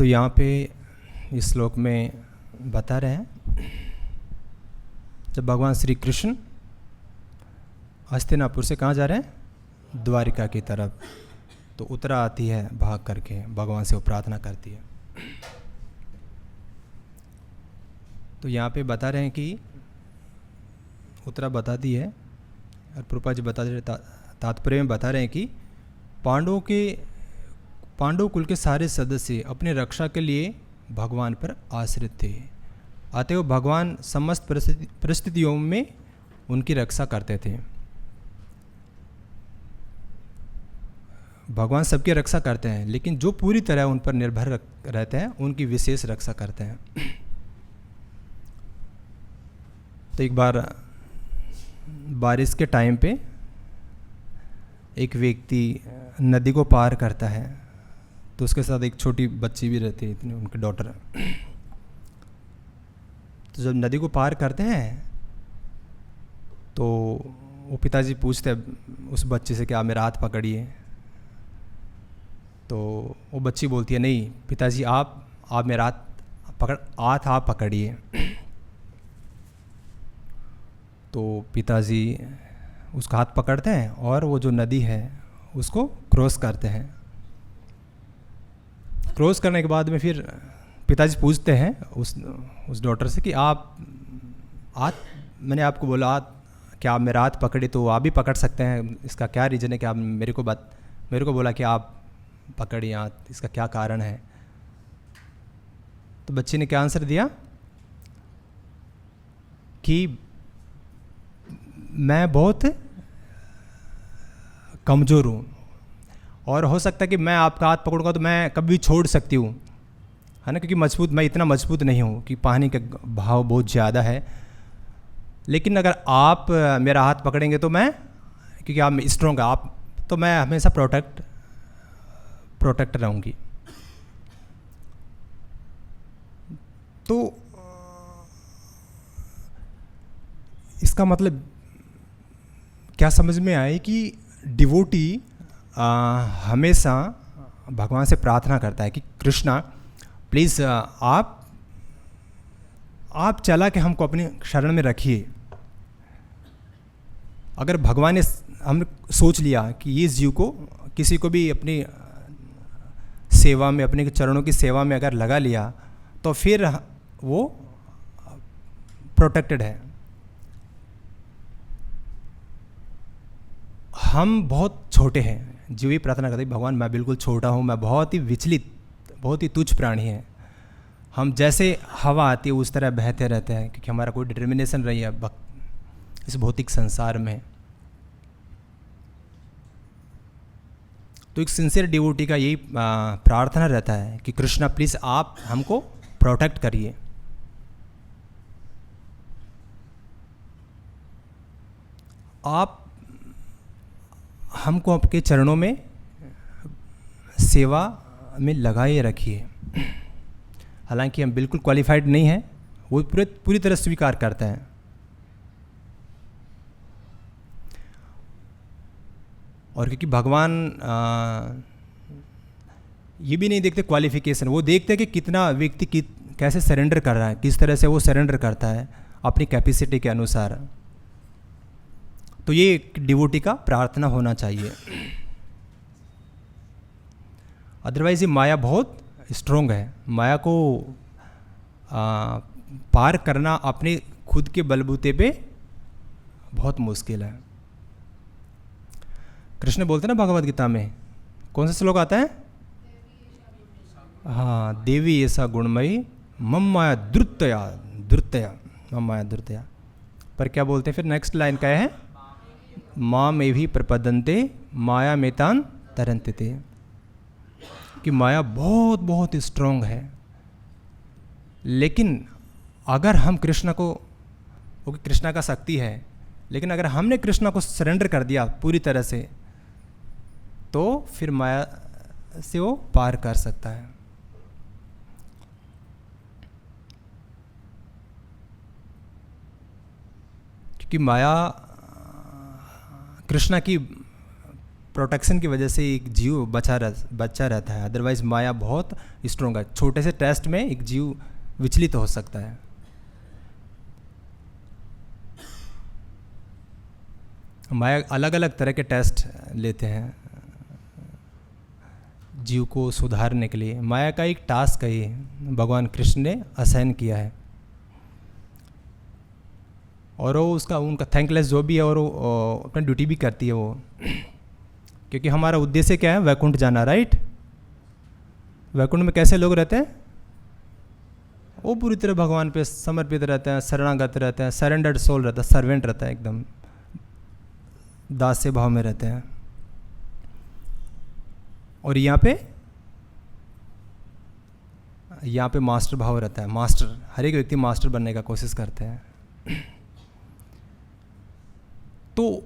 तो यहाँ पे इस श्लोक में बता रहे हैं, जब भगवान श्री कृष्ण हस्तिनापुर से कहाँ जा रहे हैं, द्वारिका की तरफ, तो उत्तरा आती है भाग करके, भगवान से वो प्रार्थना करती है। तो यहाँ पे बता रहे हैं कि उत्तरा बताती है, और प्रभुपाद जी बता रहे, तात्पर्य में बता रहे हैं कि पांडव कुल के सारे सदस्य अपनी रक्षा के लिए भगवान पर आश्रित थे, अतएव भगवान समस्त परिस्थितियों में उनकी रक्षा करते थे। भगवान सबकी रक्षा करते हैं, लेकिन जो पूरी तरह उन पर निर्भर रहते हैं उनकी विशेष रक्षा करते हैं। तो एक बार बारिश के टाइम पे एक व्यक्ति नदी को पार करता है, तो उसके साथ एक छोटी बच्ची भी रहती है, इतनी उनकी डॉटर। तो जब नदी को पार करते हैं तो वो पिताजी पूछते हैं उस बच्ची से कि आप मेरा हाथ पकड़िए। तो वो बच्ची बोलती है, नहीं पिताजी आप मेरा हाथ आप पकड़िए। तो पिताजी उसका हाथ पकड़ते हैं और वो जो नदी है उसको क्रॉस करते हैं। क्रॉस करने के बाद में फिर पिताजी पूछते हैं उस डॉटर से कि मैंने आपको बोला क्या आप मेरा हाथ पकड़े, तो आप भी पकड़ सकते हैं, इसका क्या रीज़न है कि आप मेरे को बोला कि आप पकड़िए हाथ, इसका क्या कारण है। तो बच्ची ने क्या आंसर दिया कि मैं बहुत कमज़ोर हूँ और हो सकता है कि मैं आपका हाथ पकड़ूंगा तो मैं कभी छोड़ सकती हूँ, है ना, क्योंकि मैं इतना मजबूत नहीं हूँ कि पानी का भाव बहुत ज़्यादा है। लेकिन अगर आप मेरा हाथ पकड़ेंगे तो मैं, क्योंकि आप स्ट्रॉन्ग आप, तो मैं हमेशा प्रोटेक्ट रहूँगी। तो इसका मतलब क्या समझ में आए कि डिवोटी हमेशा भगवान से प्रार्थना करता है कि कृष्णा प्लीज़ आप चला के हमको अपने शरण में रखिए। अगर भगवान ने हमने सोच लिया कि ये जीव को किसी को भी अपनी सेवा में, अपने चरणों की सेवा में अगर लगा लिया तो फिर वो प्रोटेक्टेड है। हम बहुत छोटे हैं, जीव ही प्रार्थना करते हैं भगवान मैं बिल्कुल छोटा हूँ, मैं बहुत ही विचलित, बहुत ही तुच्छ प्राणी है। हम जैसे हवा आती है उस तरह बहते रहते हैं, क्योंकि हमारा कोई डिटर्मिनेशन रही है इस भौतिक संसार में। तो एक सिंसियर डिवोटी का यही प्रार्थना रहता है कि कृष्णा प्लीज़ आप हमको प्रोटेक्ट करिए। आप हमको आपके चरणों में सेवा में लगाए रखिए। हालांकि हम बिल्कुल क्वालिफाइड नहीं हैं, वो पूरी तरह स्वीकार करते हैं। और क्योंकि भगवान ये भी नहीं देखते क्वालिफिकेशन, वो देखते हैं कि कितना व्यक्ति कैसे सरेंडर कर रहा है, किस तरह से वो सरेंडर करता है अपनी कैपेसिटी के अनुसार। तो ये एक डिवोटी का प्रार्थना होना चाहिए। अदरवाइज ये माया बहुत स्ट्रोंग है, माया को पार करना अपने खुद के बलबूते पे बहुत मुश्किल है। कृष्ण बोलते हैं ना भगवद गीता में, कौन सा श्लोक आता है, हाँ, देवी ऐसा गुणमयी मम माया द्रुतया मम माया द्रुतया। पर क्या बोलते हैं फिर नेक्स्ट लाइन क्या है, माँ में भी प्रपदंते माया मेतान तरंते थे, कि माया बहुत बहुत स्ट्रोंग है। लेकिन अगर हम कृष्ण को, वो कृष्णा का शक्ति है, लेकिन अगर हमने कृष्णा को सरेंडर कर दिया पूरी तरह से तो फिर माया से वो पार कर सकता है। क्योंकि माया कृष्णा की प्रोटेक्शन की वजह से एक जीव बचा रहता है, अदरवाइज माया बहुत स्ट्रॉन्ग है। छोटे से टेस्ट में एक जीव विचलित हो सकता है। माया अलग अलग तरह के टेस्ट लेते हैं जीव को सुधारने के लिए। माया का एक टास्क है ये, भगवान कृष्ण ने असाइन किया है, और वो उनका थैंकलेस जो भी है, और वो अपना ड्यूटी भी करती है वो, क्योंकि हमारा उद्देश्य क्या है? वैकुंठ जाना, राइट। वैकुंठ में कैसे लोग रहते हैं? वो पूरी तरह भगवान पे समर्पित रहते हैं, शरणागत रहते हैं, सरेंडर्ड सोल रहता है, सर्वेंट रहता है, एकदम दास्य भाव में रहते हैं। और यहाँ पे मास्टर भाव रहता है। मास्टर, हर एक व्यक्ति मास्टर बनने का कोशिश करते हैं। तो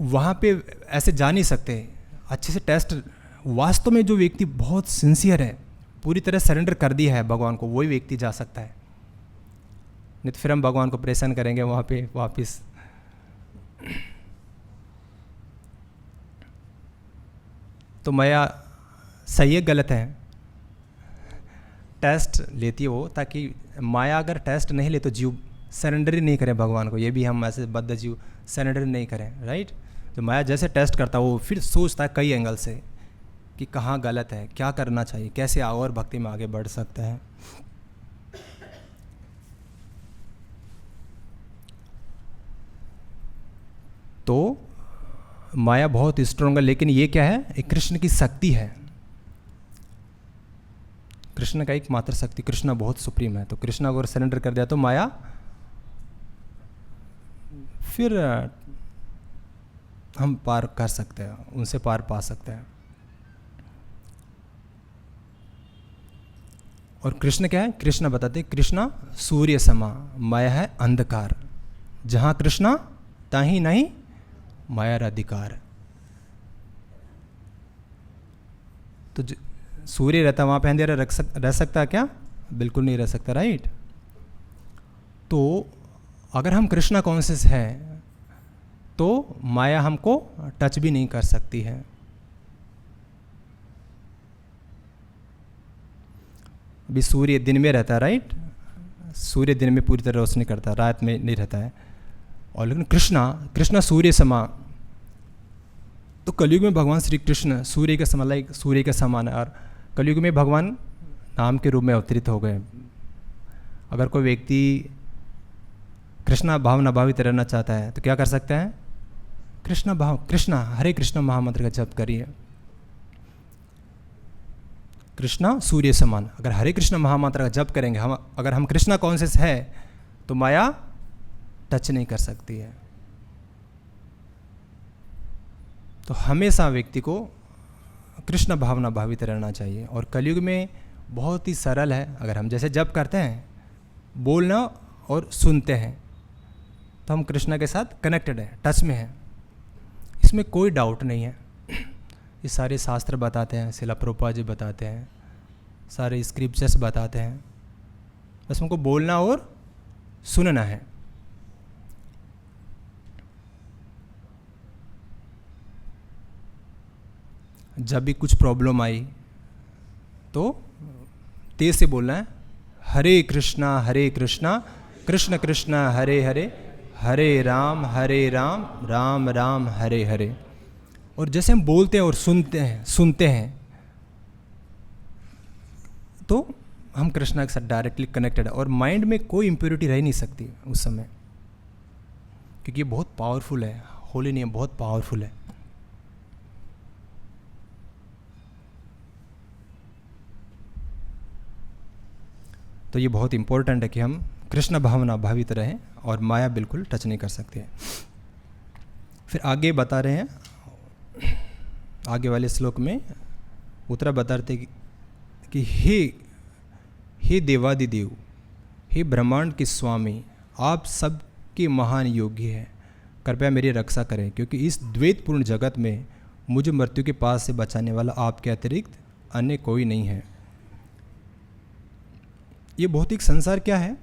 वहाँ पे ऐसे जा नहीं सकते अच्छे से टेस्ट। वास्तव में जो व्यक्ति बहुत सिंसियर है, पूरी तरह सरेंडर कर दिया है भगवान को, वही व्यक्ति जा सकता है। नहीं तो फिर हम भगवान को परेशान करेंगे वहाँ पे वापस। तो माया सही है गलत है? टेस्ट लेती है वो, ताकि माया अगर टेस्ट नहीं ले तो जीव सरेंडर ही नहीं करें भगवान को। ये भी हम ऐसे बद्ध जीव सरेंडर नहीं करें, राइट। तो माया जैसे टेस्ट करता है, वो फिर सोचता है कई एंगल से कि कहाँ गलत है, क्या करना चाहिए, कैसे और भक्ति में आगे बढ़ सकता है। तो माया बहुत स्ट्रॉन्ग है, लेकिन ये क्या है? एक कृष्ण की शक्ति है, कृष्ण का एक मात्र शक्ति। कृष्ण बहुत सुप्रीम है, तो कृष्ण अगर सरेंडर कर दिया तो माया फिर हम पार कर सकते हैं, उनसे पार पा सकते हैं। और कृष्ण क्या है? कृष्ण बताते कृष्ण सूर्य समा, माया है अंधकार। जहाँ कृष्ण ताहीं नहीं माया अधिकार। तो सूर्य रहता वहाँ पे अंधेरा रह सकता क्या? बिल्कुल नहीं रह सकता, राइट। तो अगर हम कृष्णा कॉन्शियस हैं तो माया हमको टच भी नहीं कर सकती है। अभी सूर्य दिन में रहता है, राइट। सूर्य दिन में पूरी तरह रोशनी करता है, रात में नहीं रहता है। और लेकिन कृष्णा सूर्य समा, तो कलयुग में भगवान श्री कृष्ण सूर्य के समान, लाइक सूर्य के समान है। और कलयुग में भगवान नाम के रूप में अवतरित हो गए। अगर कोई व्यक्ति कृष्णा भाव नभावित रहना चाहता है तो क्या कर सकते हैं? कृष्णा भाव, कृष्णा हरे कृष्णा महामंत्र का जप करिए। कृष्णा सूर्य समान, अगर हरे कृष्णा महामंत्र का जप करेंगे हम, अगर हम कृष्णा कॉन्शियस है तो माया टच नहीं कर सकती है। तो हमेशा व्यक्ति को कृष्ण भावना भावित रहना चाहिए। और कलयुग में बहुत ही सरल है, अगर हम जैसे जप करते हैं, बोलना और सुनते हैं, तो हम कृष्ण के साथ कनेक्टेड हैं, टच में हैं, इसमें कोई डाउट नहीं है। ये सारे शास्त्र बताते हैं, शिला प्रभुपाद जी बताते हैं, सारे स्क्रिप्चर्स बताते हैं, बस हमको बोलना और सुनना है। जब भी कुछ प्रॉब्लम आई तो तेज से बोलना है, हरे कृष्णा कृष्ण कृष्ण हरे हरे, हरे राम राम राम हरे हरे। और जैसे हम बोलते हैं और सुनते हैं तो हम कृष्णा के साथ डायरेक्टली कनेक्टेड है। और माइंड में कोई इम्प्योरिटी रह नहीं सकती उस समय, क्योंकि ये बहुत पावरफुल है, होली नियम बहुत पावरफुल है। तो ये बहुत इम्पोर्टेंट है कि हम कृष्ण भावना भावित रहें और माया बिल्कुल टच नहीं कर सकते। फिर आगे बता रहे हैं, आगे वाले श्लोक में उत्तरा बताते कि हे देवादिदेव, हे ब्रह्मांड के स्वामी, आप सबके महान योगी हैं, कृपया मेरी रक्षा करें, क्योंकि इस द्वैतपूर्ण जगत में मुझे मृत्यु के पास से बचाने वाला आपके अतिरिक्त अन्य कोई नहीं है। ये भौतिक संसार क्या है?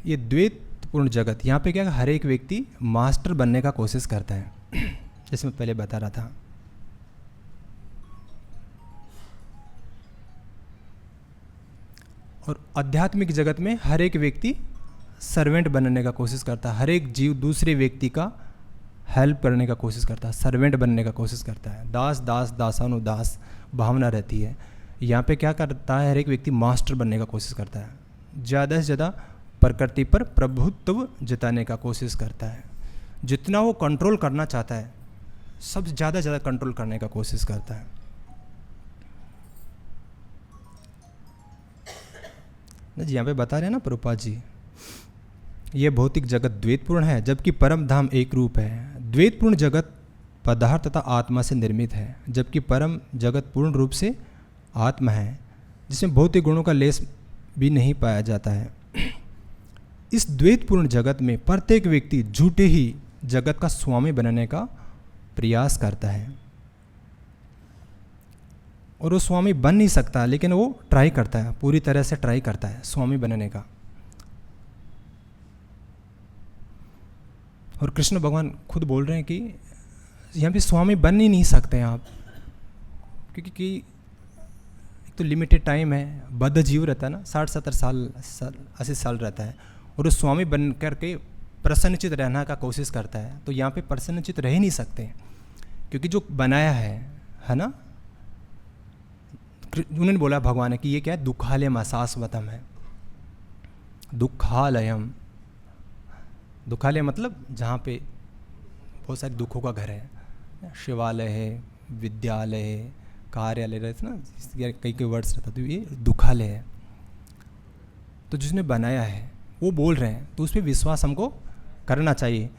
ये द्वैतपूर्ण जगत, यहाँ पे क्या है, हर एक व्यक्ति मास्टर बनने का कोशिश करता है। जैसे मैं पहले बता रहा था। और आध्यात्मिक जगत में हर एक व्यक्ति सर्वेंट बनने का कोशिश करता है, हर एक जीव दूसरे व्यक्ति का हेल्प करने का कोशिश करता है, सर्वेंट बनने का कोशिश करता है। दास दास दासानुदास भावना रहती है। यहाँ पे क्या करता है, हर एक व्यक्ति मास्टर बनने का कोशिश करता है, ज़्यादा से ज़्यादा प्रकृति पर प्रभुत्व जताने का कोशिश करता है। जितना वो कंट्रोल करना चाहता है, सबसे ज़्यादा कंट्रोल करने का कोशिश करता है। जी यहाँ पे बता रहे हैं ना प्रभुपाद जी, ये भौतिक जगत द्वैतपूर्ण है जबकि परम धाम एक रूप है। द्वैतपूर्ण जगत पदार्थ तथा आत्मा से निर्मित है, जबकि परम जगत पूर्ण रूप से आत्मा है, जिसमें भौतिक गुणों का लेस भी नहीं पाया जाता है। इस द्वैतपूर्ण जगत में प्रत्येक व्यक्ति झूठे ही जगत का स्वामी बनने का प्रयास करता है, और वो स्वामी बन नहीं सकता, लेकिन वो ट्राई करता है, पूरी तरह से ट्राई करता है स्वामी बनने का। और कृष्ण भगवान खुद बोल रहे हैं कि यहाँ पे स्वामी बन ही नहीं सकते हैं आप, क्योंकि एक तो लिमिटेड टाइम है, बद्ध जीव रहता है ना, 60-70 साल 80 साल रहता है, और वो स्वामी बन करके प्रसन्नचित रहना का कोशिश करता है। तो यहाँ पे प्रसन्नचित रह ही नहीं सकते, क्योंकि जो बनाया है ना, उन्होंने बोला भगवान ने कि ये क्या है, दुखालयम अशाश्वतम है। दुखालयम, दुखालय मतलब जहाँ पे बहुत सारे दुखों का घर है, शिवालय है, विद्यालय है, कार्यालय रहते ना, कई कई वर्ड्स रहता, तो ये दुखालय है। तो जिसने बनाया है वो बोल रहे हैं, तो उस पर विश्वास हमको करना चाहिए।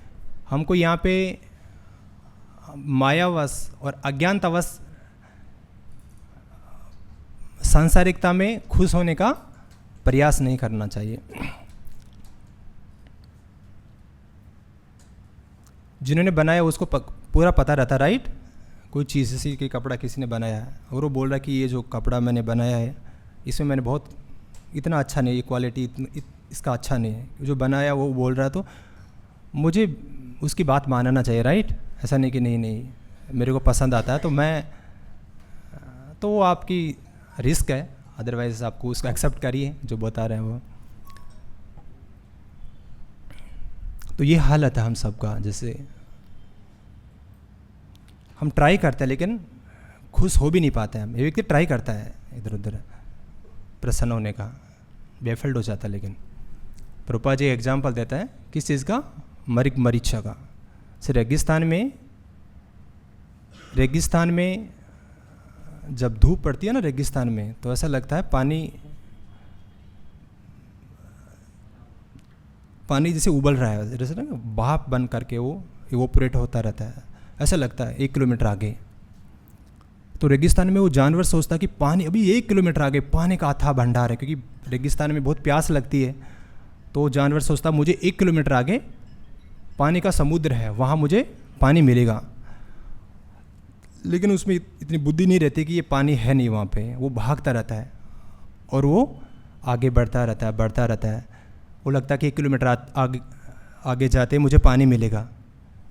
हमको यहाँ पे मायावश और अज्ञानतावश सांसारिकता में खुश होने का प्रयास नहीं करना चाहिए। जिन्होंने बनाया उसको पूरा पता रहता, राइट। कोई चीज़ जैसे कि कपड़ा किसी ने बनाया है और वो बोल रहा है कि ये जो कपड़ा मैंने बनाया है इसमें मैंने बहुत इतना अच्छा नहीं, ये क्वालिटी इसका अच्छा नहीं है, जो बनाया वो बोल रहा है, तो मुझे उसकी बात मानना चाहिए, राइट। ऐसा नहीं कि नहीं मेरे को पसंद आता है तो मैं, तो वो आपकी रिस्क है, अदरवाइज़ आपको उसको एक्सेप्ट करिए जो बता रहे हैं वो। तो ये हालत है हम सबका, जैसे हम ट्राई करते हैं लेकिन खुश हो भी नहीं पाते हैं। ये व्यक्ति ट्राई करता है इधर उधर प्रसन्न होने का, बेफिल्ड हो जाता है। लेकिन प्रभुपाद जी एग्जाम्पल देता है किस चीज़ का, मरीचा का। से रेगिस्तान में जब धूप पड़ती है ना रेगिस्तान में, तो ऐसा लगता है पानी जैसे उबल रहा है, जैसे ना भाप बन करके वो इवोपरेट होता रहता है, ऐसा लगता है 1 किलोमीटर आगे। तो रेगिस्तान में वो जानवर सोचता है कि पानी अभी 1 किलोमीटर आगे पानी का अथाह भंडार है, क्योंकि रेगिस्तान में बहुत प्यास लगती है। तो जानवर सोचता मुझे 1 किलोमीटर आगे पानी का समुद्र है, वहाँ मुझे पानी मिलेगा। लेकिन उसमें इतनी बुद्धि नहीं रहती कि ये पानी है नहीं वहाँ पे। वो भागता रहता है और वो आगे बढ़ता रहता है। वो लगता है कि 1 किलोमीटर आगे जाते मुझे पानी मिलेगा,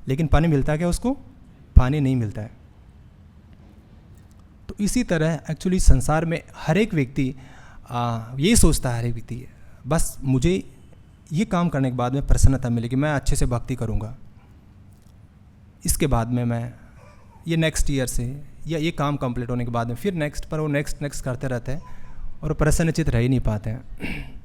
लेकिन पानी मिलता क्या उसको? पानी नहीं मिलता है। तो इसी तरह एक्चुअली संसार में हर एक व्यक्ति यही सोचता है, हर एक व्यक्ति बस मुझे ये काम करने के बाद में प्रसन्नता मिलेगी, मैं अच्छे से भक्ति करूँगा, इसके बाद में मैं ये नेक्स्ट ईयर से या ये काम कंप्लीट होने के बाद में फिर नेक्स्ट, पर वो नेक्स्ट करते रहते हैं और प्रसन्नचित रह ही नहीं पाते हैं।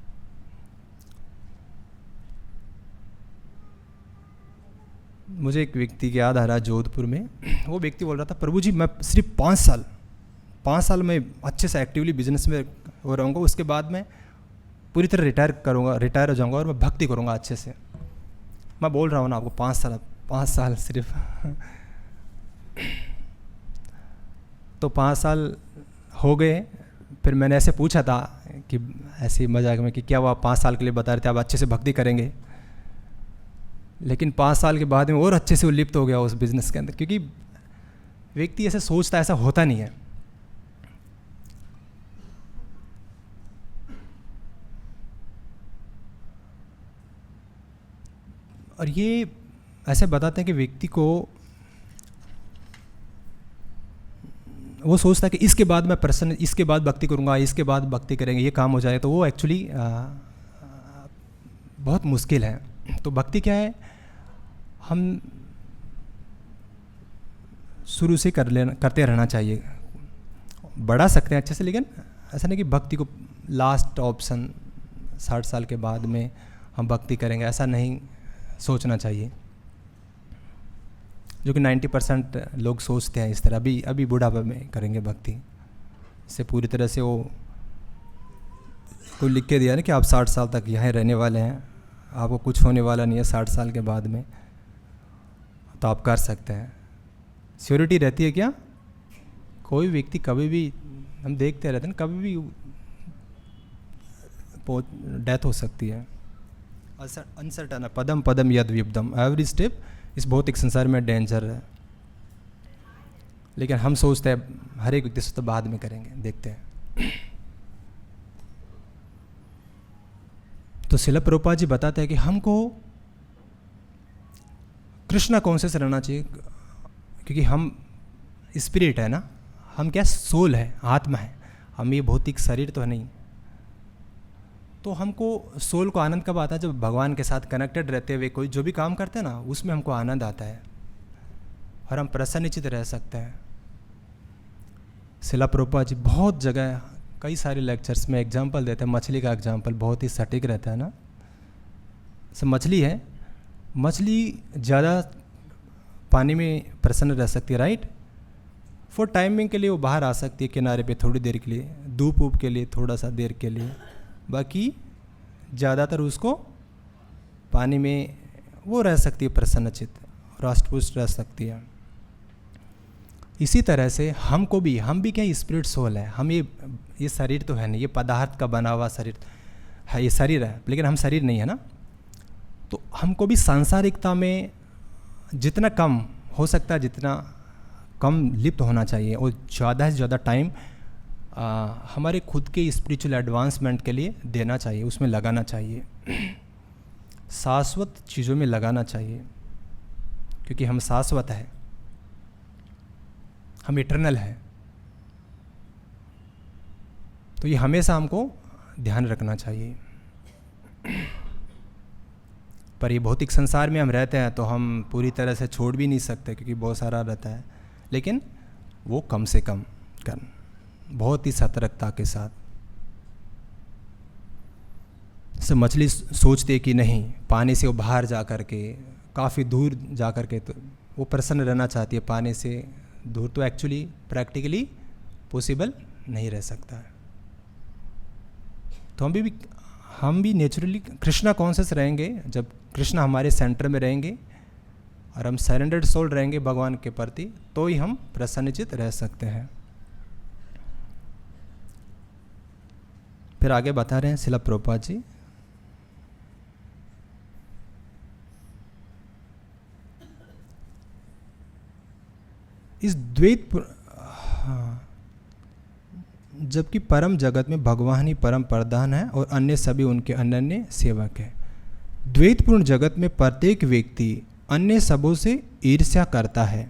मुझे एक व्यक्ति की याद आ रहा है जोधपुर में। वो व्यक्ति बोल रहा था, प्रभु जी मैं सिर्फ 5 साल में अच्छे से एक्टिवली बिजनेस में हो रहूँगा, उसके बाद में पूरी तरह रिटायर हो जाऊँगा और मैं भक्ति करूँगा अच्छे से। मैं बोल रहा हूँ ना आपको 5 साल सिर्फ तो 5 साल हो गए। फिर मैंने ऐसे पूछा था कि ऐसे मजाक में कि क्या वो आप 5 साल के लिए बता रहे थे आप अच्छे से भक्ति करेंगे, लेकिन 5 साल के बाद में और अच्छे से वो लिप्त हो गया उस बिज़नेस के अंदर, क्योंकि व्यक्ति ऐसे सोचता है, ऐसा होता नहीं है। और ये ऐसे बताते हैं कि व्यक्ति को वो सोचता है कि इसके बाद मैं प्रसन्न, इसके बाद भक्ति करूँगा, इसके बाद भक्ति करेंगे, ये काम हो जाए, तो वो एक्चुअली बहुत मुश्किल है। तो भक्ति क्या है, हम शुरू से करते रहना चाहिए, बढ़ा सकते हैं अच्छे से, लेकिन ऐसा नहीं कि भक्ति को लास्ट ऑप्शन 60 साल के बाद में हम भक्ति करेंगे, ऐसा नहीं सोचना चाहिए, जो कि 90% लोग सोचते हैं इस तरह। अभी बुढ़ापे में करेंगे भक्ति, इससे पूरी तरह से वो कोई लिख के दिया ना कि आप 60 साल तक यहाँ रहने वाले हैं, आपको कुछ होने वाला नहीं है 60 साल के बाद में, तो आप कर सकते हैं। श्योरिटी रहती है क्या? कोई व्यक्ति कभी भी, हम देखते रहते हैं ना, कभी भी डेथ हो सकती है। अनसर्टन है, पदम पदम यद विपदम, एवरी स्टेप इस भौतिक संसार में डेंजर है। लेकिन हम सोचते हैं, हर एक व्यक्ति सोचता बाद में करेंगे, देखते हैं। तो शिला प्रभुपाद जी बताते हैं कि हमको कृष्णा कॉन्शियस रहना चाहिए, क्योंकि हम स्पिरिट है ना, हम क्या, सोल है, आत्मा है, हम ये भौतिक शरीर तो है नहीं। तो हमको सोल को आनंद कब आता है? जब भगवान के साथ कनेक्टेड रहते हुए कोई जो भी काम करते हैं ना, उसमें हमको आनंद आता है और हम प्रसन्नचित रह सकते हैं। शिला प्रभुपाद जी बहुत जगह कई सारे लेक्चर्स में एग्जाम्पल देते हैं। मछली का एग्जाम्पल बहुत ही सटीक रहता है ना। सब मछली है, मछली ज़्यादा पानी में प्रसन्न रह सकती है, राइट। फॉर टाइमिंग के लिए वो बाहर आ सकती है किनारे पे थोड़ी देर के लिए, धूप ऊप के लिए थोड़ा सा देर के लिए, बाकी ज़्यादातर उसको पानी में वो रह सकती है प्रसन्नचित, राष्ट्रपुष्ट रह सकती है। इसी तरह से हमको भी, हम भी क्या स्पिरिट सोल है, हम ये शरीर तो है नहीं, ये पदार्थ का बना हुआ शरीर है, ये शरीर है, लेकिन हम शरीर नहीं है ना। तो हमको भी सांसारिकता में जितना कम हो सकता है, जितना कम लिप्त होना चाहिए, और ज़्यादा से ज़्यादा टाइम हमारे खुद के स्पिरिचुअल एडवांसमेंट के लिए देना चाहिए, उसमें लगाना चाहिए, शाश्वत चीज़ों में लगाना चाहिए, क्योंकि हम शाश्वत है, हम इटर्नल है। तो ये हमेशा हमको ध्यान रखना चाहिए। पर ये भौतिक संसार में हम रहते हैं तो हम पूरी तरह से छोड़ भी नहीं सकते, क्योंकि बहुत सारा रहता है, लेकिन वो कम से कम करना, बहुत ही सतर्कता के साथ। से मछली सोचते कि नहीं, पानी से वो बाहर जा कर के, काफ़ी दूर जा कर के, तो वो प्रसन्न रहना चाहती है, पानी से दूर तो एक्चुअली प्रैक्टिकली पॉसिबल नहीं रह सकता है। तो हम भी नेचुरली कृष्णा कॉन्शियस रहेंगे, जब कृष्णा हमारे सेंटर में रहेंगे और हम सरेंडर्ड सोल रहेंगे भगवान के प्रति, तो ही हम प्रसन्नचित रह सकते हैं। फिर आगे बता रहे हैं शिला प्रभुपाद जी, इस द्वैत, जबकि परम जगत में भगवान ही परम प्रधान है और अन्य सभी उनके अनन्य सेवक है। द्वैतपूर्ण जगत में प्रत्येक व्यक्ति अन्य सबों से ईर्ष्या करता है।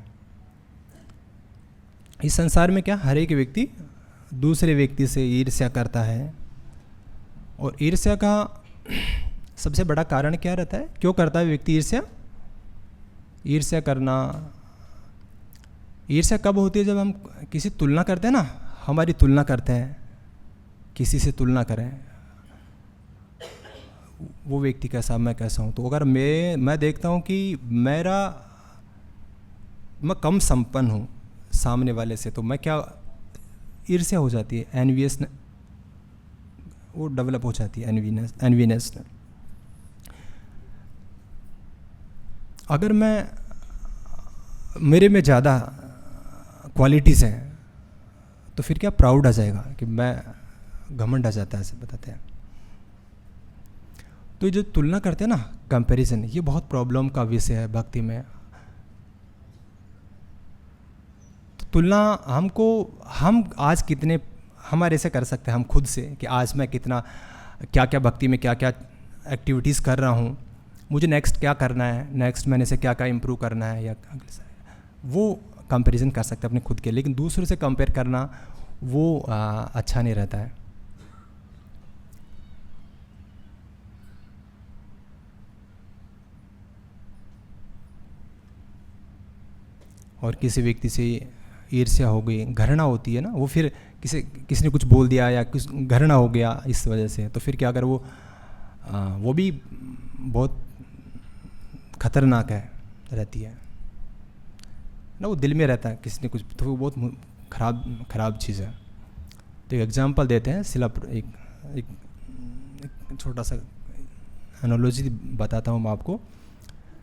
इस संसार में क्या, हर एक व्यक्ति दूसरे व्यक्ति से ईर्ष्या करता है, और ईर्ष्या का सबसे बड़ा कारण क्या रहता है? क्यों करता है व्यक्ति ईर्ष्या? ईर्ष्या करना, ईर्ष्या कब होती है? जब हम किसी तुलना करते हैं ना, हमारी तुलना करते हैं, किसी से तुलना करें, वो व्यक्ति कैसा, मैं कैसा हूँ। तो अगर मैं देखता हूँ कि मैं कम संपन्न हूँ सामने वाले से, तो मैं क्या, ईर्ष्या हो जाती है, एनवीएस वो डेवलप हो जाती है, एनवीनेस। अगर मेरे में ज़्यादा क्वालिटीज़ हैं, तो फिर क्या, प्राउड आ जाएगा, कि मैं, घमंड आ जाता है, ऐसे बताते हैं। तो जो तुलना करते हैं ना, कंपैरिजन, ये बहुत प्रॉब्लम का विषय है भक्ति में। तो तुलना हम आज कितने, हमारे ऐसे कर सकते हैं हम खुद से, कि आज मैं कितना, क्या क्या भक्ति में क्या क्या एक्टिविटीज़ कर रहा हूँ, मुझे नेक्स्ट क्या करना है, नेक्स्ट मैंने से क्या क्या इम्प्रूव करना है, या वो कंपैरिजन कर सकते हैं अपने खुद के, लेकिन दूसरों से कंपेयर करना वो अच्छा नहीं रहता है। और किसी व्यक्ति से ईर्ष्या हो गई, घृणा होती है ना, वो फिर किसी ने कुछ बोल दिया या कुछ घृणा हो गया इस वजह से, तो फिर क्या अगर वो भी बहुत खतरनाक रहती है ना, वो दिल में रहता है किसी ने कुछ, तो वो बहुत खराब चीज़ है। तो एक एग्जांपल देते हैं, एक छोटा सा एनालॉजी बताता हूँ मैं आपको।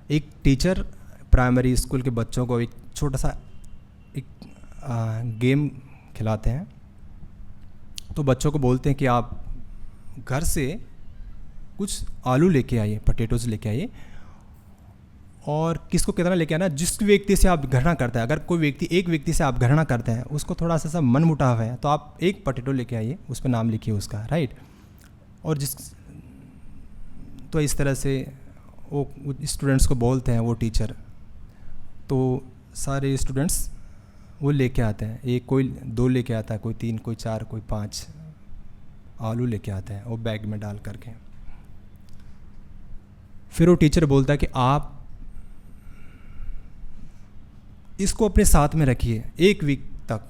एक टीचर प्राइमरी स्कूल के बच्चों को एक छोटा सा गेम खिलाते हैं। तो बच्चों को बोलते हैं कि आप घर से कुछ आलू लेके आइए, पोटैटोज लेके आइए, और किसको कितना लेके आना, जिस व्यक्ति से आप घृणा करते हैं, अगर कोई एक व्यक्ति से आप घृणा करते हैं, उसको थोड़ा सा मन मुटाव है, तो आप एक पोटैटो लेके आइए, उस पर नाम लिखिए उसका, राइट। और तो इस तरह से वो स्टूडेंट्स को बोलते हैं वो टीचर, तो सारे स्टूडेंट्स वो लेके आते हैं, एक कोई 2 लेके आता है, कोई 3, कोई 4, कोई 5 आलू लेके आता है वो बैग में डाल करके। फिर वो टीचर बोलता है कि आप इसको अपने साथ में रखिए 1 वीक तक,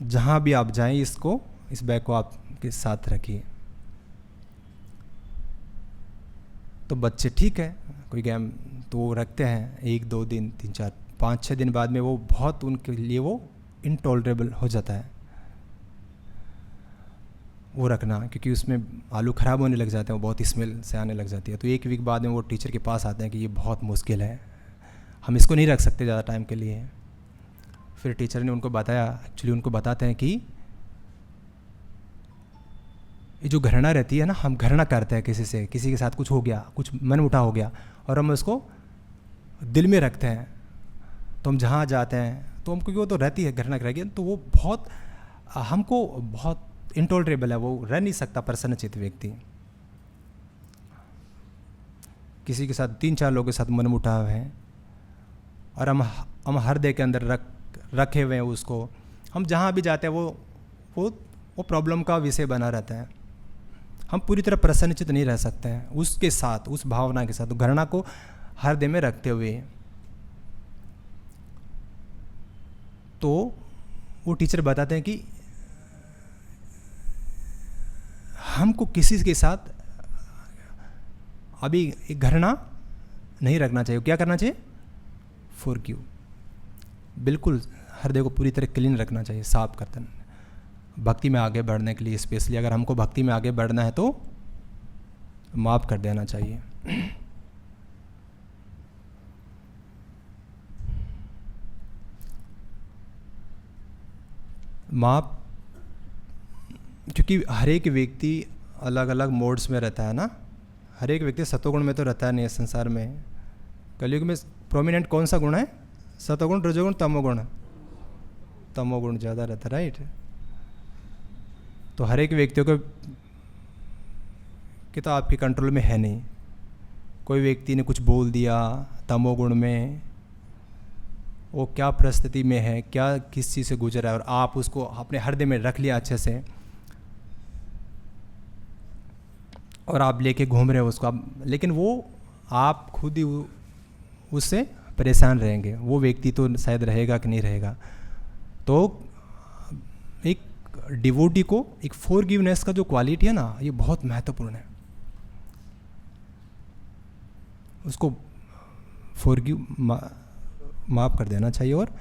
जहाँ भी आप जाएं इस बैग को आपके साथ रखिए। तो बच्चे ठीक है, कोई गेम तो वो रखते हैं, 1, 2 दिन, 3, 4, 5, 6 दिन बाद में वो बहुत उनके लिए वो इनटॉलरेबल हो जाता है वो रखना, क्योंकि उसमें आलू ख़राब होने लग जाते हैं, वो बहुत स्मेल से आने लग जाती है। तो 1 वीक बाद में वो टीचर के पास आते हैं कि ये बहुत मुश्किल है, हम इसको नहीं रख सकते ज़्यादा टाइम के लिए। फिर टीचर ने उनको बताया, एक्चुअली उनको बताते हैं कि ये जो घृणा रहती है ना, हम घृणा करते हैं किसी के साथ कुछ हो गया, कुछ मन मुटाव हो गया, और हम उसको दिल में रखते हैं, तो हम जहाँ जाते हैं तो हमको वो तो रहती है घृणा रहेगी, तो वो बहुत हमको बहुत इंटॉलरेबल है, वो रह नहीं सकता प्रसन्नचित्त व्यक्ति। किसी के साथ 3-4 लोगों के साथ मन मुटाव है, और हम हृदय के अंदर रखे हुए हैं उसको, हम जहाँ भी जाते हैं वो प्रॉब्लम का विषय बना रहता है। हम पूरी तरह प्रसन्नचित्त नहीं रह सकते हैं उसके साथ, उस भावना के साथ, तो घृणा को हृदय में रखते हुए। तो वो टीचर बताते हैं कि हमको किसी के साथ अभी घृणा नहीं रखना चाहिए। क्या करना चाहिए? फॉरगिव, बिल्कुल हृदय को पूरी तरह क्लीन रखना चाहिए, साफ करते हैं भक्ति में आगे बढ़ने के लिए। स्पेशली अगर हमको भक्ति में आगे बढ़ना है तो माफ़ कर देना चाहिए। माफ़, क्योंकि हर एक व्यक्ति अलग अलग मोड्स में रहता है ना, हर एक व्यक्ति सतोगुण में तो रहता नहीं है संसार में। कलयुग में प्रोमिनेंट कौन सा गुण है? सतोगुण, रजोगुण, तमोगुण। तमोगुण ज़्यादा रहता है, राइट। तो हर एक व्यक्तियों को कि तो आपके कंट्रोल में है नहीं। कोई व्यक्ति ने कुछ बोल दिया तमोगुण में, वो क्या परिस्थिति में है, क्या किस चीज़ से गुजरा है, और आप उसको अपने हृदय में रख लिया अच्छे से, और आप लेके घूम रहे हो उसको लेकिन वो आप खुद ही उससे परेशान रहेंगे। वो व्यक्ति तो शायद रहेगा कि नहीं रहेगा। तो एक डिवोटी को एक फॉरगिवनेस का जो क्वालिटी है ना, ये बहुत महत्वपूर्ण है। उसको फॉरगिव, माफ़ कर देना चाहिए, और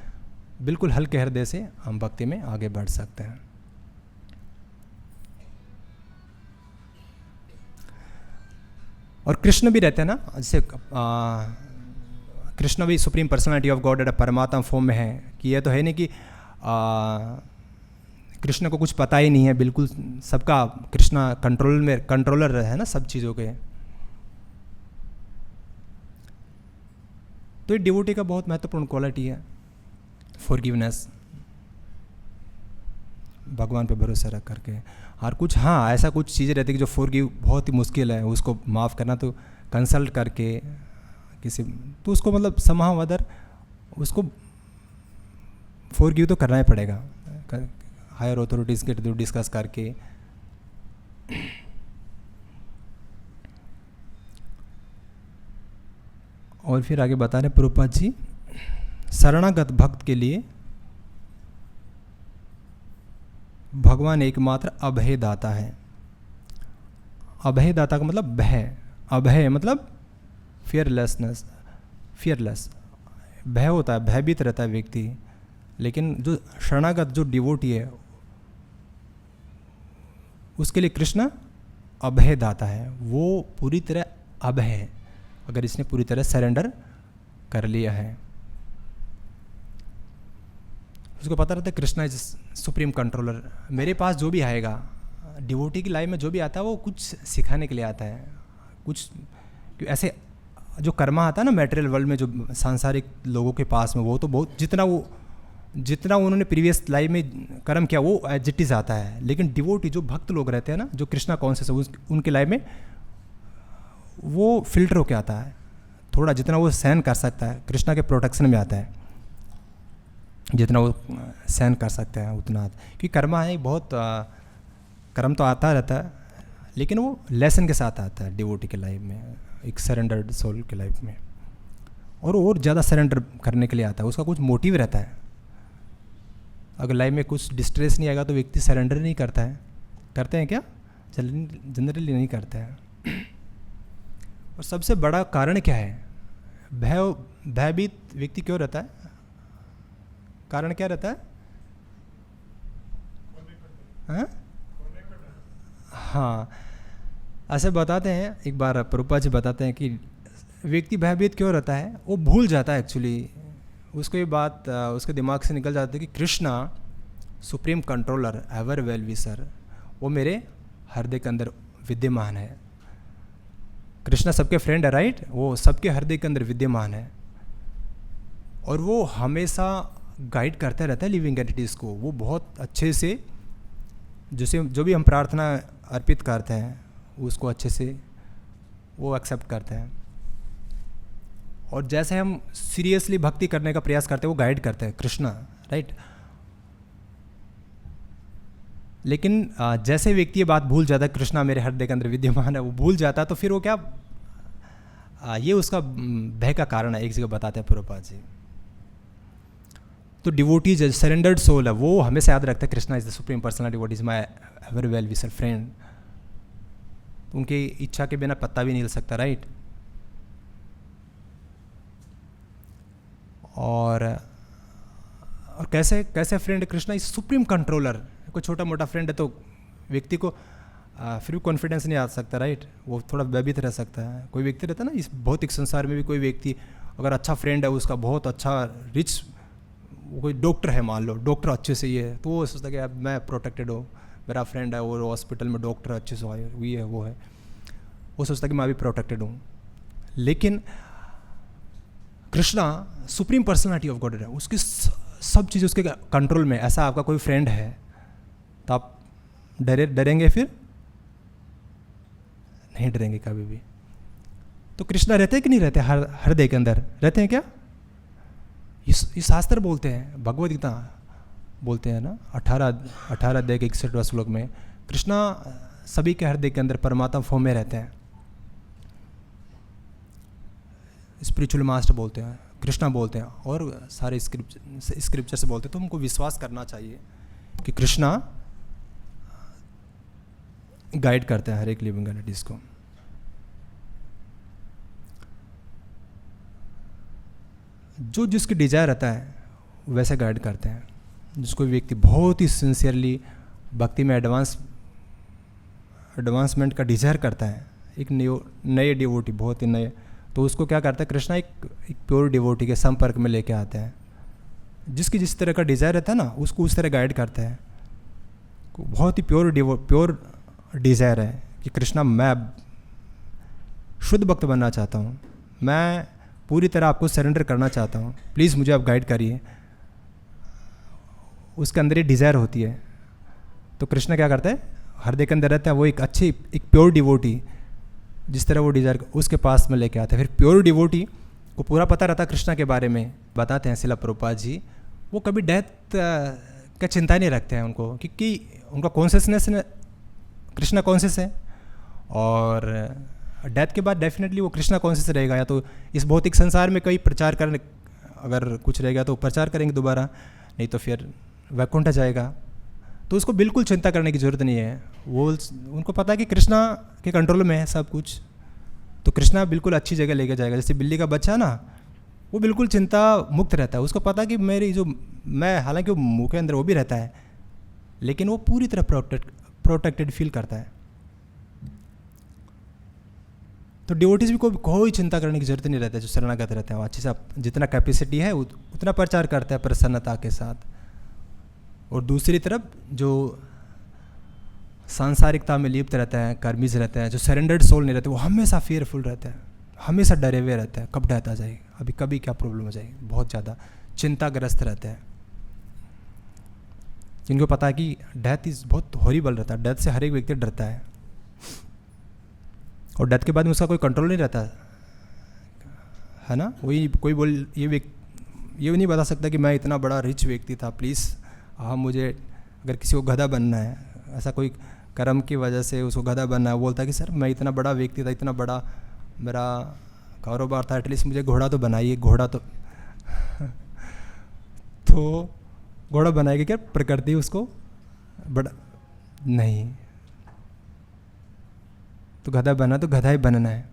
बिल्कुल हल्के हृदय से हम भक्ति में आगे बढ़ सकते हैं। और कृष्ण भी रहते हैं ना, जैसे कृष्ण भी सुप्रीम पर्सनालिटी ऑफ गॉड परमात्मा फॉर्म में है, कि ये तो है नहीं कि कृष्ण को कुछ पता ही नहीं है, बिल्कुल सबका कृष्ण कंट्रोलर है ना सब चीज़ों के। तो ये डिवोटी का बहुत महत्वपूर्ण क्वालिटी है, फॉरगिवनेस, भगवान पे भरोसा रख करके। और कुछ हाँ ऐसा कुछ चीज़ें रहती है कि जो फॉरगिव बहुत ही मुश्किल है, उसको माफ़ करना, तो कंसल्ट करके किसी, तो उसको मतलब समहाव अदर उसको फॉरगिव तो करना ही पड़ेगा हायर अथॉरिटीज़ के थ्रू डिस्कस करके। और फिर आगे बता रहे प्रभुपाद जी, शरणागत भक्त के लिए भगवान एकमात्र अभय दाता है। अभय दाता का मतलब भय, अभय मतलब फियरलेसनेस, फियरलेस, भय होता है, भयभीत रहता है व्यक्ति। लेकिन जो शरणागत जो डिवोटी है उसके लिए कृष्ण अभय दाता है, वो पूरी तरह अभय है अगर इसने पूरी तरह सरेंडर कर लिया है। उसको पता रहता है कृष्णा इज सुप्रीम कंट्रोलर। मेरे पास जो भी आएगा डिवोटी की लाइफ में, जो भी आता है वो कुछ सिखाने के लिए आता है, कुछ ऐसे जो कर्मा आता है ना मैटेरियल वर्ल्ड में, जो सांसारिक लोगों के पास में, वो तो बहुत जितना उन्होंने प्रीवियस लाइफ में कर्म किया वो एज इट इज आता है। लेकिन डिवोटी जो भक्त लोग रहते हैं ना, जो कृष्णा कॉन्शियस, उनके लाइफ में वो फिल्टर होके आता है थोड़ा, जितना वो सहन कर सकता है कृष्णा के प्रोटेक्शन में आता है, जितना वो सहन कर सकते हैं उतना। क्योंकि कर्मा है बहुत, कर्म तो आता रहता है लेकिन वो लेसन के साथ आता है डिवोटी के लाइफ में, एक सरेंडर्ड सोल के लाइफ में, और ज़्यादा सरेंडर करने के लिए आता है। उसका कुछ मोटिव रहता है। अगर लाइफ में कुछ डिस्ट्रेस नहीं आएगा तो व्यक्ति सरेंडर नहीं करता है। करते हैं क्या? जनरली नहीं करते हैं। और सबसे बड़ा कारण क्या है? भयभीत व्यक्ति क्यों रहता है? कारण क्या रहता है? हाँ, ऐसे बताते हैं, एक बार प्रभुपाद जी बताते हैं कि व्यक्ति भयभीत क्यों रहता है। वो भूल जाता है एक्चुअली, उसको ये बात उसके दिमाग से निकल जाती है कि Krishna supreme controller, ever well wisher, वो मेरे हृदय के अंदर विद्यमान है। कृष्णा सबके फ्रेंड है, राइट? वो सबके हृदय के अंदर विद्यमान है और वो हमेशा गाइड करता रहता है लिविंग एंटिटीज़ को। वो बहुत अच्छे से, जैसे जो भी हम प्रार्थना अर्पित करते हैं उसको अच्छे से वो एक्सेप्ट करते हैं, और जैसे हम सीरियसली भक्ति करने का प्रयास करते हैं वो गाइड करते हैं कृष्णा, राइट? लेकिन जैसे व्यक्ति ये बात भूल जाता है कृष्णा मेरे हृदय के अंदर विद्यमान है, वो भूल जाता है, तो फिर वो क्या, ये उसका भय का कारण है। एक जगह बताते हैं प्रभुपाद जी। तो डिवोटीज, सरेंडर्ड सोल है, वो हमेशा याद रखता है Krishna is the supreme personal devotee, is my ever well wisher friend. उनकी इच्छा के बिना पत्ता भी नहीं हिल सकता, राइट? और कैसे friend? Krishna is supreme controller. कोई छोटा मोटा फ्रेंड है तो व्यक्ति को फिर भी कॉन्फिडेंस नहीं आ सकता, राइट? वो थोड़ा भयभीत रह सकता है। कोई व्यक्ति रहता है ना इस भौतिक संसार में भी, कोई व्यक्ति अगर अच्छा फ्रेंड है, उसका बहुत अच्छा रिच, कोई डॉक्टर है मान लो, डॉक्टर अच्छे से ये है, तो वो सोचता है कि अब मैं प्रोटेक्टेड हूँ, मेरा फ्रेंड है और हॉस्पिटल में डॉक्टर अच्छे से हुई है, वो है, वो सोचता है कि मैं भी प्रोटेक्टेड हूँ। लेकिन Krishna supreme personality of God है, उसकी सब चीज़ें उसके कंट्रोल में। ऐसा आपका कोई फ्रेंड है तो आप डरेंगे? फिर नहीं डरेंगे कभी भी। तो कृष्णा रहते हैं कि नहीं रहते? हृदय के अंदर रहते हैं क्या? ये शास्त्र बोलते हैं, भगवद गीता बोलते हैं ना, 18 अध्याय के 61वां श्लोक में कृष्णा सभी के हृदय के अंदर परमात्मा फॉर्म में रहते हैं। स्पिरिचुअल मास्टर बोलते हैं, कृष्णा बोलते हैं, और सारे स्क्रिप्चर से बोलते हैं। तो हमको विश्वास करना चाहिए कि कृष्णा गाइड करते हैं हर एक लिविंग एंटिटीज को। जो जिसकी डिजायर रहता है वैसे गाइड करते हैं। जिसको व्यक्ति बहुत ही सिंसियरली भक्ति में एडवांसमेंट का डिजायर करता है, एक नए डिवोटी, बहुत ही नए, तो उसको क्या करता है कृष्णा, एक प्योर डिवोटी के संपर्क में लेके आते हैं। जिसकी जिस तरह का डिजायर रहता है ना, उसको उस तरह गाइड करते हैं। बहुत ही प्योर डिजायर है कि कृष्णा मैं शुद्ध भक्त बनना चाहता हूँ, मैं पूरी तरह आपको सरेंडर करना चाहता हूँ, प्लीज़ मुझे आप गाइड करिए। उसके अंदर ये डिज़ायर होती है। तो कृष्णा क्या करता है, हृदय के अंदर रहता है वो एक प्योर डिवोटी, जिस तरह वो डिज़ायर उसके पास में लेके आते हैं। फिर प्योर डिवोटी को पूरा पता रहता है कृष्णा के बारे में। बताते हैं शिला प्रभुपाद जी, वो कभी डेथ का चिंता नहीं रखते हैं उनको, क्योंकि उनका कॉन्शियसनेस कृष्णा कॉन्शियस है, और डेथ के बाद डेफिनेटली वो कृष्णा कॉन्शियस रहेगा। या तो इस भौतिक संसार में कोई प्रचार करने, अगर कुछ रहेगा तो प्रचार करेंगे दोबारा, नहीं तो फिर वैकुंठ जाएगा। तो उसको बिल्कुल चिंता करने की ज़रूरत नहीं है। वो उनको पता है कि कृष्णा के कंट्रोल में है सब कुछ, तो कृष्णा बिल्कुल अच्छी जगह लेके जाएगा। जैसे बिल्ली का बच्चा ना, वो बिल्कुल चिंता मुक्त रहता है। उसको पता है कि मेरी जो मैं, हालांकि वो मुंह के अंदर वो भी रहता है, लेकिन वो पूरी तरह प्रोटेक्टेड फील करता है। तो डिवोटीज भी कोई चिंता करने की जरूरत नहीं रहती है, जो शरणागत रहते हैं। अच्छे से जितना कैपेसिटी है उतना प्रचार करता है प्रसन्नता के साथ। और दूसरी तरफ जो सांसारिकता में लिप्त रहते हैं, कर्मीज रहते हैं, जो सरेंडर्ड सोल नहीं रहते, वो हमेशा फियरफुल रहते हैं, हमेशा डरे हुए रहते हैं, कब डेथ आ जाएगी, अभी कभी क्या प्रॉब्लम हो जाएगी, बहुत ज़्यादा चिंताग्रस्त रहते हैं। जिनको पता है कि डेथ इज़ बहुत हॉरिबल रहता है, डेथ से हर एक व्यक्ति डरता है, और डेथ के बाद में उसका कोई कंट्रोल नहीं रहता है ना। वही कोई ये नहीं बता सकता कि मैं इतना बड़ा रिच व्यक्ति था, प्लीज़ हाँ मुझे, अगर किसी को गधा बनना है, ऐसा कोई कर्म की वजह से उसको गधा बनना है, वो बोलता है कि सर मैं इतना बड़ा व्यक्ति था, इतना बड़ा मेरा कारोबार था, एटलीस्ट मुझे घोड़ा तो बनाइए। घोड़ा तो घोड़ा बनाएगी क्या प्रकृति उसको बड़ा नहीं, तो गधा बना तो गधा ही बनना है।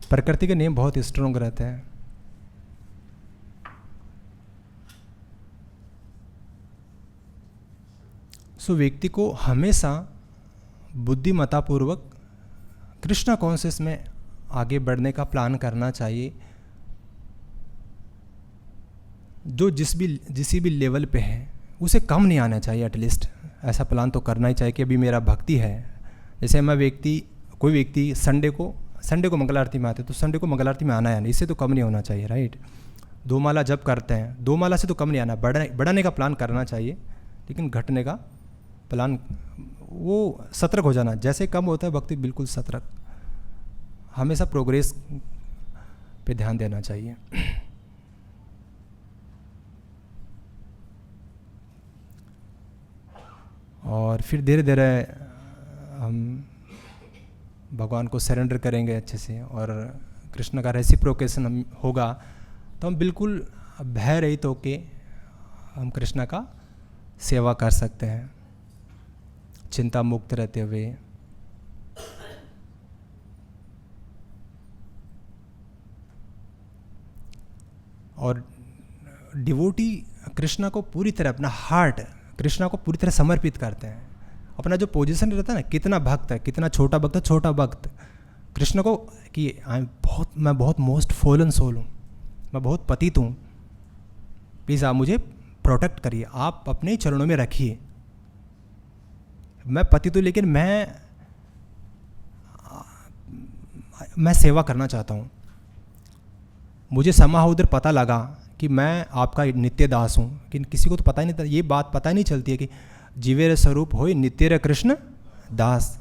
प्रकृति के नियम बहुत स्ट्रोंग रहते हैं। सो व्यक्ति को हमेशा बुद्धिमत्तापूर्वक कृष्णा कॉन्शियस में आगे बढ़ने का प्लान करना चाहिए। जो जिस भी लेवल पे है उसे कम नहीं आना चाहिए, एटलीस्ट ऐसा प्लान तो करना ही चाहिए कि अभी मेरा भक्ति है। जैसे कोई व्यक्ति संडे को मंगल आरती में आते, तो संडे को मंगल आरती में आना है नहीं, इससे तो कम नहीं होना चाहिए, राइट। 2 माला जब करते हैं, 2 माला से तो कम नहीं आना, बढ़ाने का प्लान करना चाहिए, लेकिन घटने का प्लान, वो सतर्क हो जाना। जैसे कम होता है भक्ति, बिल्कुल सतर्क, हमेशा प्रोग्रेस पे ध्यान देना चाहिए। और फिर धीरे धीरे हम भगवान को सरेंडर करेंगे अच्छे से, और कृष्ण का रेसिप्रोकेशन होगा, तो हम बिल्कुल भय रहित होके हम कृष्ण का सेवा कर सकते हैं, चिंता मुक्त रहते हुए। और डिवोटी कृष्णा को पूरी तरह, अपना हार्ट कृष्णा को पूरी तरह समर्पित करते हैं। अपना जो पोजीशन रहता है ना, कितना भक्त है, कितना छोटा भक्त है, छोटा भक्त कृष्ण को कि मैं बहुत मोस्ट फॉलन सोल हूँ, मैं बहुत पतित हूँ, प्लीज़ आप मुझे प्रोटेक्ट करिए, आप अपने चरणों में रखिए। मैं पतित हूँ, लेकिन मैं सेवा करना चाहता हूँ। मुझे समाह उधर पता लगा कि मैं आपका नित्य दास हूँ, कि किसी को तो पता ही नहीं था, ये बात पता ही नहीं चलती है कि जीवे स्वरूप हो नित्य रे कृष्ण दास।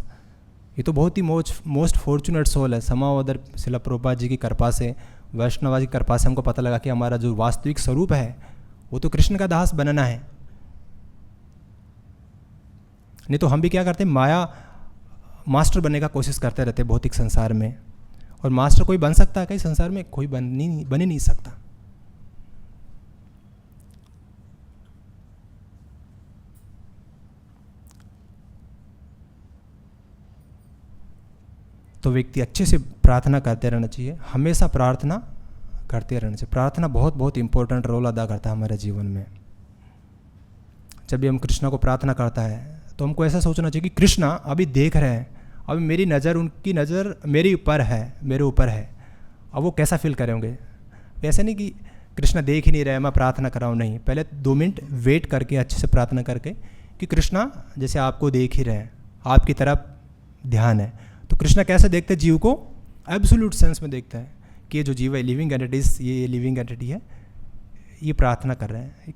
ये तो बहुत ही मोस्ट फॉर्चुनेट सोल है। समावदर शिला प्रभुपाद जी की कृपा से, वैष्णवा जी की कृपा से हमको पता लगा कि हमारा जो वास्तविक स्वरूप है वो तो कृष्ण का दास बनना है। नहीं तो हम भी क्या करते हैं, माया मास्टर बनने का कोशिश करते रहते हैं भौतिक संसार में। और मास्टर कोई बन सकता है कहीं संसार में? कोई बन ही नहीं सकता। तो व्यक्ति अच्छे से प्रार्थना करते रहना चाहिए, हमेशा प्रार्थना करते रहना चाहिए। प्रार्थना बहुत बहुत इंपॉर्टेंट रोल अदा करता है हमारे जीवन में। जब भी हम कृष्णा को प्रार्थना करता है तो हमको ऐसा सोचना चाहिए कि कृष्णा अभी देख रहे हैं, अभी मेरी नज़र, उनकी नज़र मेरे ऊपर है, अब वो कैसा फील करेंगे। ऐसा नहीं कि कृष्णा देख ही नहीं रहे, मैं प्रार्थना कर रहा हूँ, नहीं, पहले 2 मिनट वेट करके अच्छे से प्रार्थना करके कि कृष्णा जैसे आपको देख ही रहे हैं, आपकी तरफ ध्यान है। तो कृष्णा कैसे देखते हैं जीव को? एब्सोल्यूट सेंस में देखता है कि ये जो जीव है लिविंग एंटिटीज, ये लिविंग एंटिटी है, ये प्रार्थना कर रहे हैं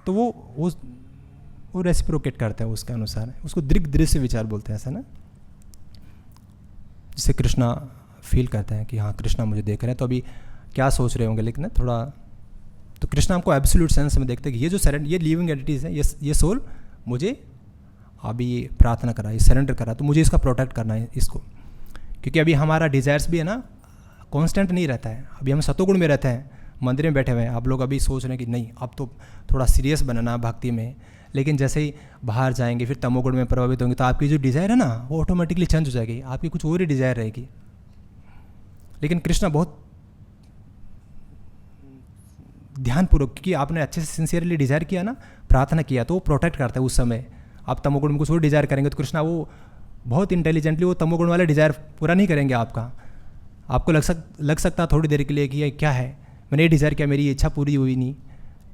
तो वो रेसिप्रोकेट करता है उसके अनुसार, उसको दृश्य विचार बोलते हैं, ऐसा ना, जिससे कृष्णा फील करते हैं कि हाँ कृष्णा मुझे देख रहे हैं। तो अभी क्या सोच रहे होंगे, लेकिन थोड़ा तो कृष्ण हमको एब्सोल्यूट सेंस में देखते हैं कि ये जो सरेंडर, ये लिविंग एंटिटीज़ है, ये सोल मुझे अभी ये प्रार्थना करा, ये सरेंडर करा, तो मुझे इसका प्रोटेक्ट करना है इसको, क्योंकि अभी हमारा डिज़ायर्स भी है ना कांस्टेंट नहीं रहता है। अभी हम सतोगुण में रहते हैं, मंदिर में बैठे हुए हैं, आप लोग अभी सोच रहे हैं कि नहीं अब तो थोड़ा सीरियस बनना भक्ति में, लेकिन जैसे ही बाहर जाएंगे फिर तमोगुण में प्रभावित होंगे तो आपकी जो डिज़ायर है ना वो ऑटोमेटिकली चेंज हो जाएगी, आपकी कुछ और ही डिज़ायर रहेगी। लेकिन कृष्णा बहुत ध्यानपूर्वक, क्योंकि आपने अच्छे से सिंसियरली डिज़ायर किया ना, प्रार्थना किया, तो वो प्रोटेक्ट करता है उस समय। आप तमोगुण में कुछ और डिज़ायर करेंगे तो कृष्णा वो बहुत इंटेलिजेंटली वो तमोगुण वाला डिज़ायर पूरा नहीं करेंगे आपका। आपको लग सकता थोड़ी देर के लिए कि ये क्या है, मैंने ये डिज़ायर किया, मेरी इच्छा पूरी हुई नहीं।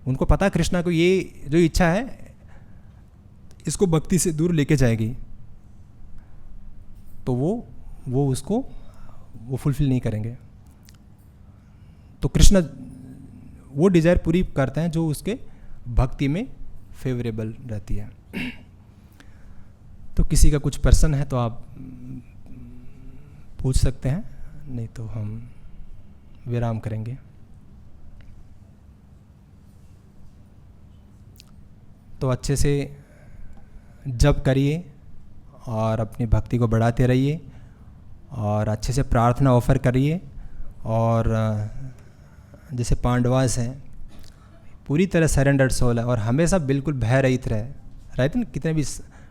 उनको पता कृष्णा को ये जो इच्छा है इसको भक्ति से दूर लेके जाएगी, तो वो उसको वो फुलफिल नहीं करेंगे। तो कृष्ण वो डिज़ायर पूरी करते हैं जो उसके भक्ति में फेवरेबल रहती है। तो किसी का कुछ प्रश्न है तो आप पूछ सकते हैं, नहीं तो हम विराम करेंगे। तो अच्छे से जप करिए और अपनी भक्ति को बढ़ाते रहिए और अच्छे से प्रार्थना ऑफर करिए। और जैसे पांडवास हैं पूरी तरह सरेंडर्ड सोल है और हमेशा बिल्कुल भय रहित रहते ना, कितने भी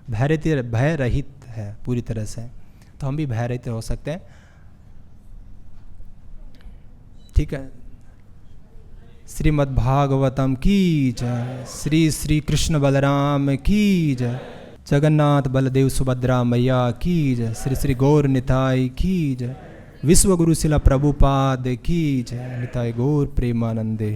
भय रहित है पूरी तरह से, तो हम भी भय रहित हो सकते हैं। ठीक है। श्रीमद्भागवतम की जय, श्री श्री कृष्ण बलराम की जय, जगन्नाथ बलदेव सुभद्रा मैया की जय, श्री श्री गौर निताई की जय, विश्व गुरु शिला प्रभुपाद की जय, निताई गौर प्रेमानंदे।